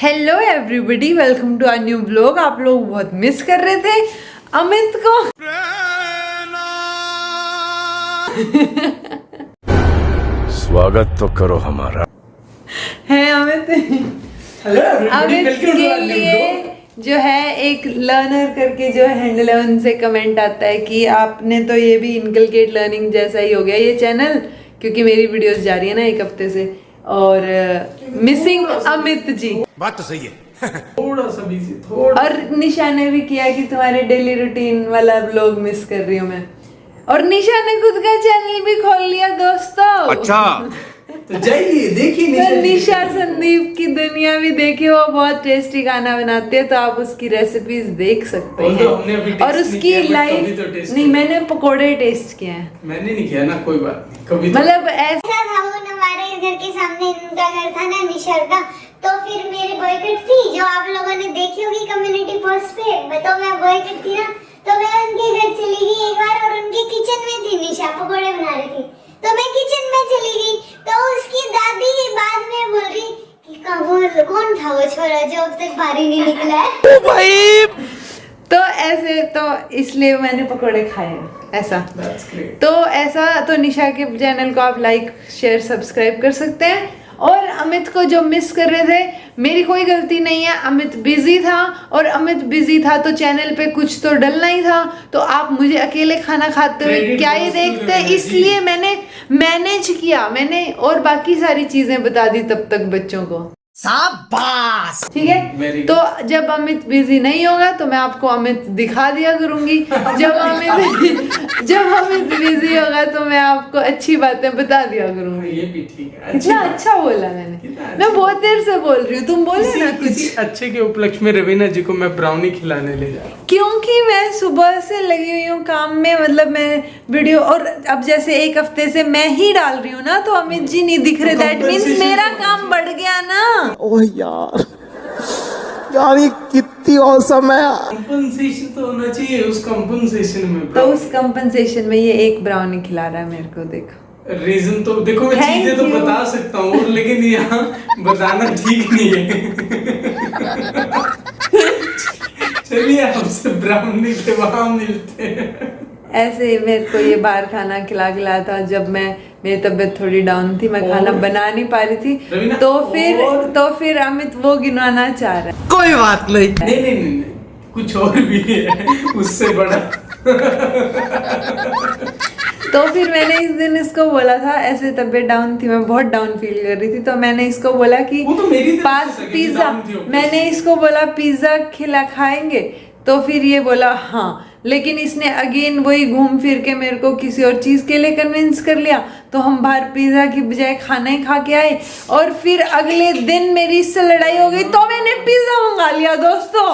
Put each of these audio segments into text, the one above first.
Hello everybody, welcome to a new blog. आप लोग बहुत मिस कर रहे थे अमित को। स्वागत तो करो हमारा। है अमित। अमित के लिए जो है एक लर्नर करके जो हैंडल है, उनसे कमेंट आता है कि आपने तो ये भी इनकलकेट लर्निंग जैसा ही हो गया ये चैनल, क्योंकि मेरी वीडियोस जा रही है ना एक हफ्ते से। और मिसिंग अमित जी। बात तो सही है। थोड़ा सा बिजी थोड़ा। और निशा ने भी किया कि तुम्हारे डेली रूटीन वाला ब्लॉग मिस कर रही हूँ मैं। और निशा ने खुद का चैनल भी खोल लिया दोस्तों। अच्छा, तो जाइए देखिए तो निशा संदीप की दुनिया भी देखिए, वो बहुत टेस्टी खाना बनाते हैं, तो आप उसकी रेसिपीज देख सकते हैं। और उसकी लाइफ नहीं, मैंने पकोड़े टेस्ट किए हैं। मैंने नहीं किया ना, कोई बात नहीं, कभी मतलब ऐसा था। वो हमारे घर के सामने उनका घर था ना, निशर का। तो फिर मेरी बॉयकट थी जो आप लोगों ने देखी होगी कम्युनिटी पोस्ट पे। तो मैं बॉयकट थी ना, तो मैं उनके घर चली गई एक बार, और उनके किचन में थी निशा, पकोड़े बना रही थी। तो मैं किचन में चली गई, तो उसकी दादी बाद में बोल रही कि कौन था वो छोरा जो अब तक बाहर ही नहीं निकला है। भाई तो ऐसे, तो इसलिए मैंने पकोड़े खाए ऐसा। तो ऐसा, तो निशा के चैनल को आप लाइक शेयर सब्सक्राइब कर सकते हैं। और अमित को जो मिस कर रहे थे, मेरी कोई गलती नहीं है, अमित बिजी था। और अमित बिजी था तो चैनल पे कुछ तो डलना ही था। तो आप मुझे अकेले खाना खाते हुए क्या ही देखते, इसलिए मैंने मैनेज किया, मैंने और बाकी सारी चीजें बता दी तब तक बच्चों को। शाबाश, ठीक है। तो जब अमित बिजी नहीं होगा तो मैं आपको अमित दिखा दिया करूंगी। जब अमित बिजी होगा तो मैं आपको अच्छी बातें बता दिया करूंगी। ये भी ठीक है। कितना अच्छा बोला मैंने। मैं बहुत देर से बोल रही हूँ, तुम बोले ना कुछ अच्छे के उपलक्ष्य में रवीना जी को मैं ब्राउनी खिलाने ले जा रहा हूँ, क्योंकि मैं सुबह से लगी हुई हूँ काम में। मतलब मैं वीडियो, और अब जैसे एक हफ्ते से मैं ही डाल रही हूँ ना, तो अमित जी नहीं दिख रहे। दैट मीन्स मेरा काम बढ़ गया ना। ओह यार, ये कितनी औसम है। कंपनसेशन तो होना चाहिए उस कंपनसेशन में। तो उस कंपनसेशन में ये एक ब्राउनी खिला रहा है मेरे को, देखो। रीजन तो देखो, मैं Thank चीजें तो you. बता सकता हूँ, लेकिन यहाँ बताना ठीक नहीं है। चलिए आपसे ब्राउनी के वहां मिलते हैं। ऐसे ही मेरे को ये बाहर खाना खिला था, जब मेरी तबीयत थोड़ी डाउन थी, मैं खाना बना नहीं पा रही थी। तो फिर अमित वो गिनवाना चाह रहा है। कोई बात नहीं। नहीं, कुछ और भी है उससे बड़ा। तो फिर मैंने इस दिन इसको बोला था, ऐसे तबीयत डाउन थी, मैं बहुत डाउन फील कर रही थी, तो मैंने इसको बोला कि वो तो मेरी तरफ पास से पिज्जा, डाउन थी, मैंने इसको बोला पिज्जा खाएंगे। तो फिर ये बोला हाँ, लेकिन इसने अगेन वही घूम फिर के मेरे को किसी और चीज के लिए कन्विंस कर लिया। तो हम बाहर पिज्जा की बजाय खाना ही खा के आए, और फिर अगले दिन मेरी इससे लड़ाई हो गई, तो मैंने पिज्जा मंगा लिया दोस्तों।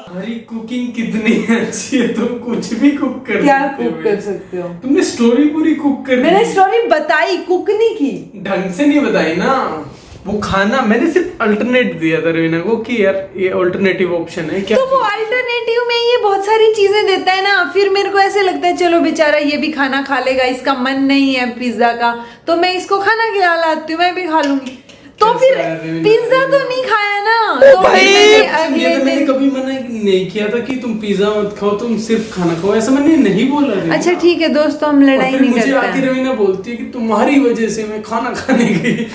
हमारी कुकिंग कितनी अच्छी है, तुम कुछ भी कुक कर क्या सकते हो। कुक कर सकते हो? तुमने स्टोरी पूरी कुक कर मैंने दी। स्टोरी बताई, कुक नहीं की। ढंग से नहीं बताई ना वो खाना। मैंने सिर्फ अल्टरनेट दिया था रवीना को कि यार ये अल्टरनेटिव ऑप्शन है क्या। तो वो अल्टरनेटिव में ये बहुत सारी चीजें देता है ना, फिर मेरे को ऐसे लगता है चलो बेचारा ये भी खाना खा लेगा, इसका मन नहीं है पिज्जा का, तो मैं इसको खाना खिला लाती हूँ, मैं भी खा लूंगी। तो फिर पिज्जा तो नहीं खाया ना। तो मैंने कभी मना नहीं किया था कि तुम पिज्जा मत खाओ, तुम सिर्फ खाना खाओ, ऐसा मैंने नहीं बोला। अच्छा ठीक है दोस्तों, हम लड़ाई नहीं करते हैं। मुझे आके रवीना बोलती है कि तुम्हारी वजह से मैं खाना खाने गई।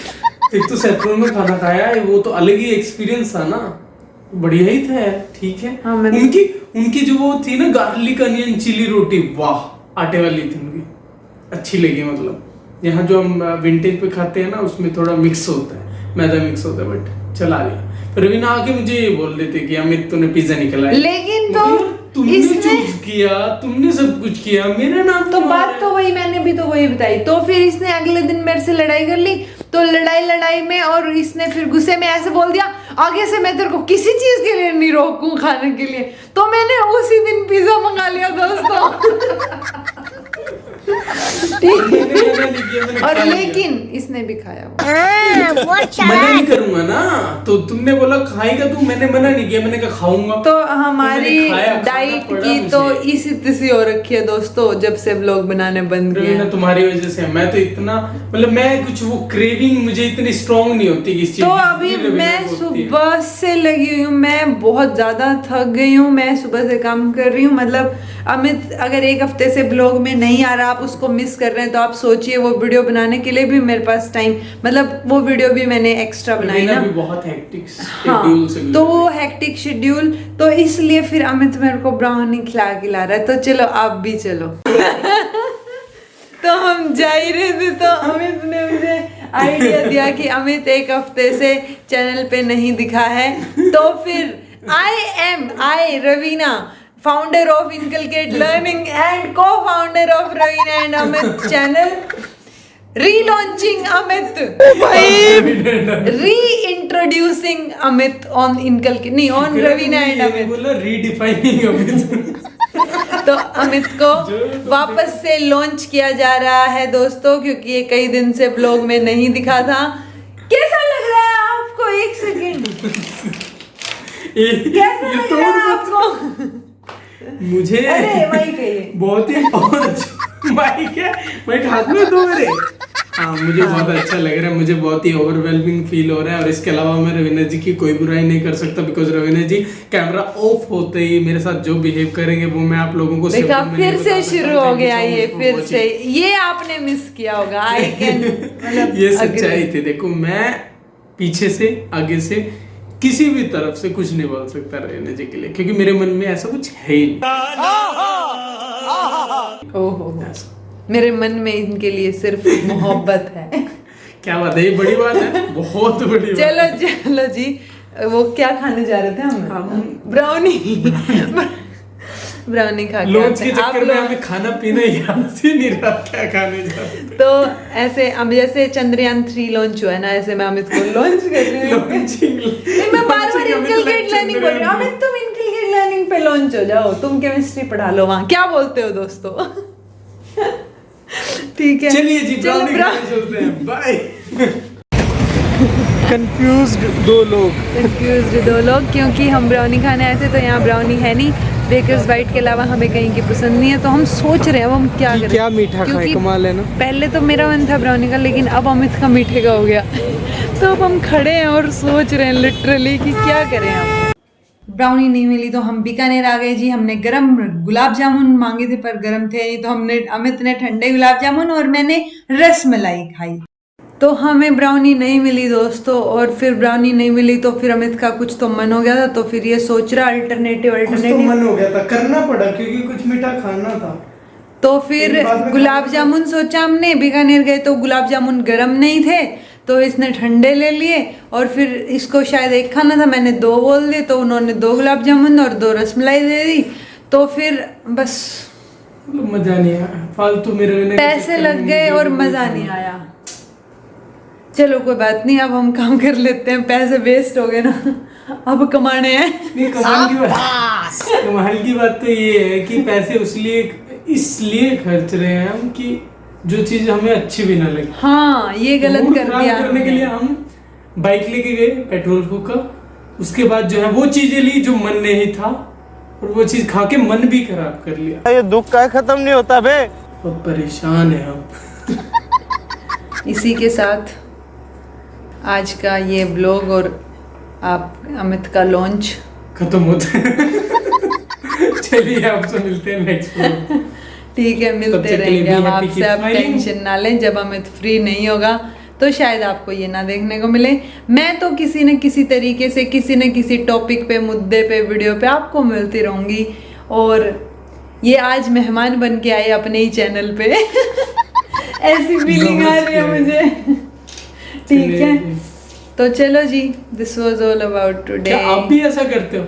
एक तो सेट्रोन में खाना खाया है, वो तो अलग ही एक्सपीरियंस था ना, बढ़िया ही था यार। ठीक है। हाँ, उनकी जो वो थी ना गार्लिक अनियन चिली रोटी, वाह, आटे वाली थी उनकी, अच्छी लगी। मतलब यहाँ जो हम विंटेज पे खाते हैं ना, उसमें थोड़ा मिक्स होता है, मैदा मिक्स होता है, बट चला लिया। रवीना आके मुझे ये बोल देते कि अमित तूने पिज्जा निकला, लेकिन तो तुमने चूज किया, तुमने सब कुछ किया, मेरा नाम तो बात तो वही, मैंने भी तो वही बताई। तो फिर इसने अगले दिन मेरे से लड़ाई कर ली, तो लड़ाई में, और इसने फिर गुस्से में ऐसे बोल दिया, आगे से मैं तेरे को किसी चीज के लिए नहीं रोकूं खाने के लिए। तो मैंने उसी दिन पिज्जा मंगा लिया दोस्तों। मैंने मना नहीं किया, मैंने और खा लिया। लेकिन इसने भी खाया वो। मना नहीं करूंगा ना, तो तुमने बोला खाएगा तू, मैंने मना नहीं किया, मैंने कहा खाऊंगा। तो हमारी मैंने खाया, खाना डाइट पड़ा की मुझे। तो इसी तिसी हो रखी है दोस्तों, जब से व्लॉग बनाने बंद किए रवीना हैं। तुम्हारी वजह से, मैं तो इतना मतलब मैं कुछ वो क्रेविंग मुझे इतनी स्ट्रांग नहीं होती किस चीज तो की, अभी जितनी रवीना मैं को होती है। सुबह से लगी हुई हूँ, मैं बहुत ज्यादा थक गई हूँ, मैं सुबह से काम कर रही हूँ। मतलब अमित अगर एक हफ्ते से ब्लॉग में नहीं आ रहा, आप उसको मिस कर रहे हैं, तो आप सोचिए वो वीडियो बनाने के लिए भी मेरे पास टाइम, मतलब वो वीडियो भी मैंने एक्स्ट्रा बनाई रवीना ना। भी बहुत हेक्टिक हाँ, शेड्यूल से गुजर तो रही वो है। हेक्टिक शेड्यूल, तो इसलिए फिर अमित मेरे को ब्राउनी खिला रहा है। तो चलो आप भी चलो। तो हम जा ही रहे थे, तो अमित ने मुझे आइडिया दिया कि अमित एक हफ्ते से चैनल पे नहीं दिखा है, तो फिर आई Raveena, founder of inculcate learning and cofounder of Raveena and Amit channel, relaunching Amit, reintroducing Amit on inculcate, नहीं ऑन रवीना एंड अमित। बोला रीडिफाइनिंग अमित। तो अमित को वापस से लॉन्च किया जा रहा है दोस्तों, क्योंकि ये कई दिन से ब्लॉग में नहीं दिखा था। कैसा लग रहा है आपको? एक सेकेंड, कैसा ये लग तो रहा है आपको? मुझे अरे माइक है ये। बहुत ही माइक है, माइक हाथ में दो मेरे। हाँ, मुझे बहुत अच्छा लग रहा है, मुझे बहुत ही ओवरवेलमिंग फील हो रहा है। और इसके अलावा मैं रवीना जी की कोई बुराई नहीं कर सकता, because Raveena ji camera off होते ही मेरे साथ जो बिहेव करेंगे वो मैं आप लोगों को देखा, सिर्फ फिर नहीं से बता सकता। शुरू हो Thank you गया so much ये, for फिर watching. से ये आपने मिस किया होगा। आई कैन मतलब ये सच्चाई थी। देखो, मैं पीछे से आगे से किसी भी तरफ से कुछ नहीं बोल सकता रवीना जी के लिए, क्योंकि मेरे मन में ऐसा कुछ है ही नहीं। ओहो, मेरे मन में इनके लिए सिर्फ मोहब्बत है। क्या बात है, ये बड़ी बात है, बहुत बड़ी बात चलो है। चलो जी, वो क्या खाने जा रहे थे हम? ब्राउनी। ब्राउनी खा के लॉन्च आते के हैं। आप चक्कर में लोग हमें खाना पीना याद ही नहीं रहा क्या खाने जा रहे थे। तो ऐसे अब जैसे चंद्रयान 3 लॉन्च हुआ है ना, ऐसे मैं अमित को लॉन्च कर रही हूँ। नहीं, मैं बार बार इनकलकेट लर्निंग बोल रही हूँ। अमित तुम इनकलकेट लर्निंग पे लॉन्च हो जाओ, तुम केमिस्ट्री पढ़ा लो वहाँ, क्या बोलते हो दोस्तों? ठीक है, चलिए जी, चलो ब्राउनी खाने चलते हैं, बाय। कंफ्यूज्ड दो लोग, क्योंकि हम ब्राउनी खाने आए थे, तो यहाँ ब्राउनी है नहीं, बेकर्स बाइट के अलावा हमें कहीं की पसंद नहीं है। तो हम सोच रहे हैं अब हम क्या करें, क्या मीठा खाएं, क्योंकि कमाल है ना। पहले तो मेरा मन था ब्राउनी का, लेकिन अब अमित का मीठे का हो गया। तो अब हम खड़े हैं और सोच रहे हैं लिटरली कि क्या करें हम। ब्राउनी नहीं मिली तो हम बीकानेर आ गए जी। हमने गरम गुलाब जामुन मांगे थे पर गरम थे नहीं, तो हमने अमित ने ठंडे गुलाब जामुन और मैंने रसमलाई खाई। तो हमें ब्राउनी नहीं मिली दोस्तों, और फिर ब्राउनी नहीं मिली तो फिर अमित का कुछ तो मन हो गया था, तो फिर ये सोच रहा अल्टरनेटिव कुछ तो मन हो गया था, करना पड़ा क्योंकि कुछ मीठा खाना था। तो फिर गुलाब जामुन सोचा हमने, बीकानेर गए तो गुलाब जामुन गरम नहीं थे, तो इसने ठंडे ले लिए, और फिर इसको शायद एक खाना था, मैंने 2 बोल दिए, तो उन्होंने 2 गुलाब जामुन और 2 रसमलाई दे दी। तो फिर बस मजा नहीं आया, फालतू मेरे पैसे लग गए और मजा नहीं आया। चलो कोई बात नहीं, अब हम काम कर लेते हैं, पैसे वेस्ट हो गए ना, अब कमाने हैं। नहीं, कमाल की बात तो ये है कि पैसे इसलिए खर्च रहे हैं हम कि जो चीज हमें अच्छी भी ना लगे। हाँ, ये गलत मूड कर खराब दिया करने के लिए हम बाइक लेके गए पेट्रोल फूका, उसके बाद जो है वो चीजें ली जो मन नहीं था, और वो चीज खा के मन भी खराब कर लिया। ये दुख का खत्म नहीं होता बे। बहुत परेशान है हम। इसी के साथ आज का ये ब्लॉग और आप अमित का लॉन्च खत्म होता है। चलिए आपसे मिलते हैं नेक्स्ट ब्लॉग। ठीक है, तब मिलते तक के लिए रहेंगे हम be happy, आपसे। keep आप smiling। टेंशन ना लें, जब अमित फ्री नहीं होगा तो शायद आपको ये ना देखने को मिले। मैं तो किसी न किसी तरीके से किसी न किसी टॉपिक पे, मुद्दे पे, वीडियो पे आपको मिलती रहूंगी, और ये आज मेहमान बन के आए अपने ही चैनल पे। ऐसी फीलिंग आ रही है मुझे। ठीक है, तो चलो जी, this was all about today. क्या आप भी ऐसा करते हो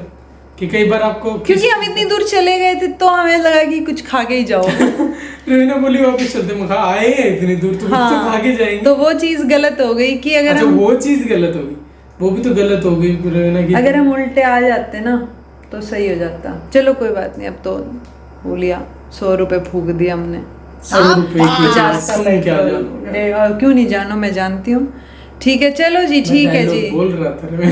कि कई बार आपको क्योंकि हम इतनी दूर चले गए थे तो हमें लगा कि कुछ खा के ही जाओ। रवीना बोली वापस चलते, मैं कहा आए हैं इतनी दूर तो कुछ तो खा के जाएंगे। तो वो चीज गलत हो गई कि अगर अच्छा, हम वो चीज गलत होगी, वो भी तो गलत हो गई रवीना की। अगर हम उल्टे आ जाते ना तो सही हो जाता। चलो कोई बात नहीं, अब तो हो लिया, 100 रुपए फूक दिया हमने, 100 रुपए की 50 का तुम क्या पेट्रोल। जानोगे? और क्यों नहीं जानो, मैं जानती हूँ। ठीक है चलो जी, ठीक है डायलॉग जी। बोल रहा था रे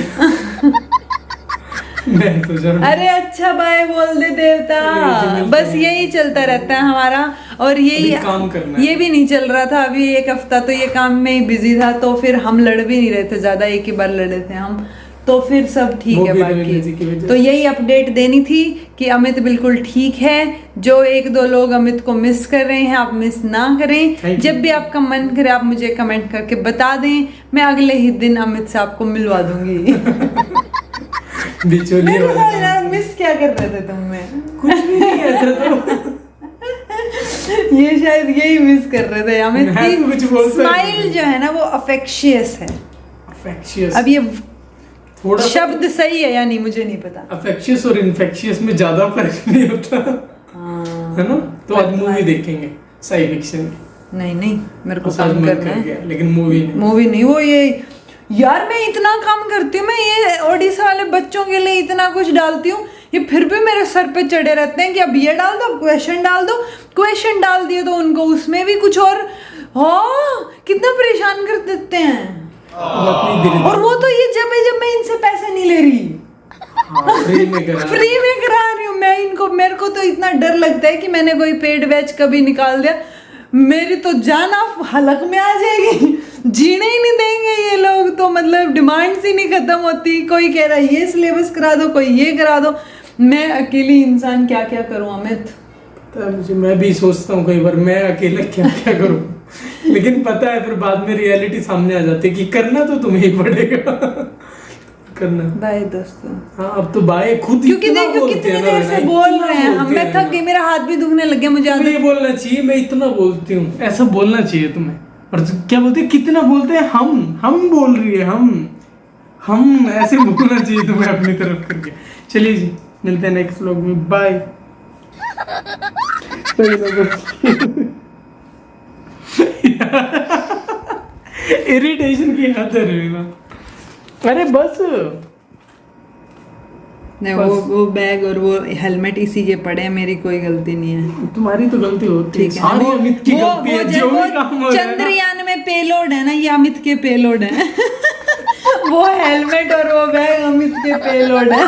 मैं तो जानता अरे अच्छा बाय बोल दे देवता। चलिए, बस यही चलता रहता है हमारा। और यही अभी काम करना है। ये भी नहीं चल रहा था अभी, एक हफ्ता तो ये काम में ही बिजी था, तो फिर हम लड़ भी नहीं रहे थे ज्यादा, एक ही बार लड़े थे हम, तो फिर सब ठीक वो है भी रवीना जी की बाकी। वजह तो यही अपडेट देनी थी कि अमित बिल्कुल ठीक है। जो 1-2 लोग अमित को मिस कर रहे हैं, आप मिस ना करें। Thank you. जब भी आपका मन करे आप मुझे कमेंट करके बता दें, मैं अगले ही दिन अमित से आपको मिलवा दूंगी। बिचौलिए मेरे वाला साथ काम। यार मिस क्या कर रहे थे तुम में? कुछ भी नहीं ऐसा तो ये शायद यही मिस कर रहे थे अमित मैं तो कुछ की बोलता ही स्माइल नहीं। जो है ना वो अफेक्शियस है। अफेक्शियस अब ये थोड़ा शब्द सही है या नहीं मुझे नहीं पता। अफेक्शियस और इन्फेक्शियस में ज्यादा फर्क नहीं होता है ना। तो आज मूवी देखेंगे साइड फिक्शन। नहीं नहीं, मेरे को आज काम मन करना कर है। गया लेकिन मूवी नहीं। मूवी नहीं, वो ये यार मैं इतना काम करती हूँ, मैं ये ओडिशा वाले बच्चों के लिए इतना कुछ डालती हूँ, ये फिर भी मेरे सर पे चढ़े रहते हैं कि अब ये डाल दो, क्वेश्चन डाल दो। क्वेश्चन डाल दिए तो उनको उसमें भी कुछ और, हाँ कितना परेशान कर देते हैं। अब अपनी दिल और वो तो ये जब मैं इनसे पैसे नहीं ले रही, फ्री में करा फ्री में करा रही हूँ मैं इनको। मेरे को तो इतना डर लगता है कि मैंने कोई पेड बैच कभी निकाल दिया, मेरी तो जान आप हलक में आ जाएगी। जीने ही नहीं देंगे ये लोग तो, मतलब डिमांड्स ही नहीं खत्म होती। कोई कह रहा है ये सिलेबस करा दो, कोई ये करा दो। मैं अकेली इंसान क्या क्या करूँ अमित? पता है मुझे, मैं भी सोचता हूँ कई बार मैं अकेला क्या क्या करूँ लेकिन पता है फिर बाद में रियलिटी सामने आ जाती है कि करना तो तुम्हें ही पड़ेगा करना। बाय दोस्तों। हाँ अब तो बाय खुद क्योंकि इतना देखो बोलते कितनी हैं ना देर से इतना बोल रहे हैं हम, बोलते मैं हैं थक ना। गई, मेरा हाथ भी दुखने लग गया, मुझे तुम्हें ये बोलना चाहिए मैं इतना बोलती हूँ, ऐसा बोलना चाहिए तुम्हें। और क्या बोलते हैं, कितना बोलते हैं हम बोल रही है हम ऐसे बोलना चाहिए तुम्हें अपनी तरफ करके। चलिए जी मिलते हैं नेक्स्ट व्लॉग में, बाय। इरिटेशन की हद है रवीना। अरे बस नहीं, वो बैग और वो हेलमेट इसी के पड़े हैं, मेरी कोई गलती नहीं है। तुम्हारी तो गलती होती है, ठीक है सारी वो- अमित की वो- गलती वो है जो- जो वो भी काम हो रहा है ना। चंद्रयान में पेलोड है ना, ये अमित के पेलोड है। वो हेलमेट और वो बैग अमित के पेलोड है।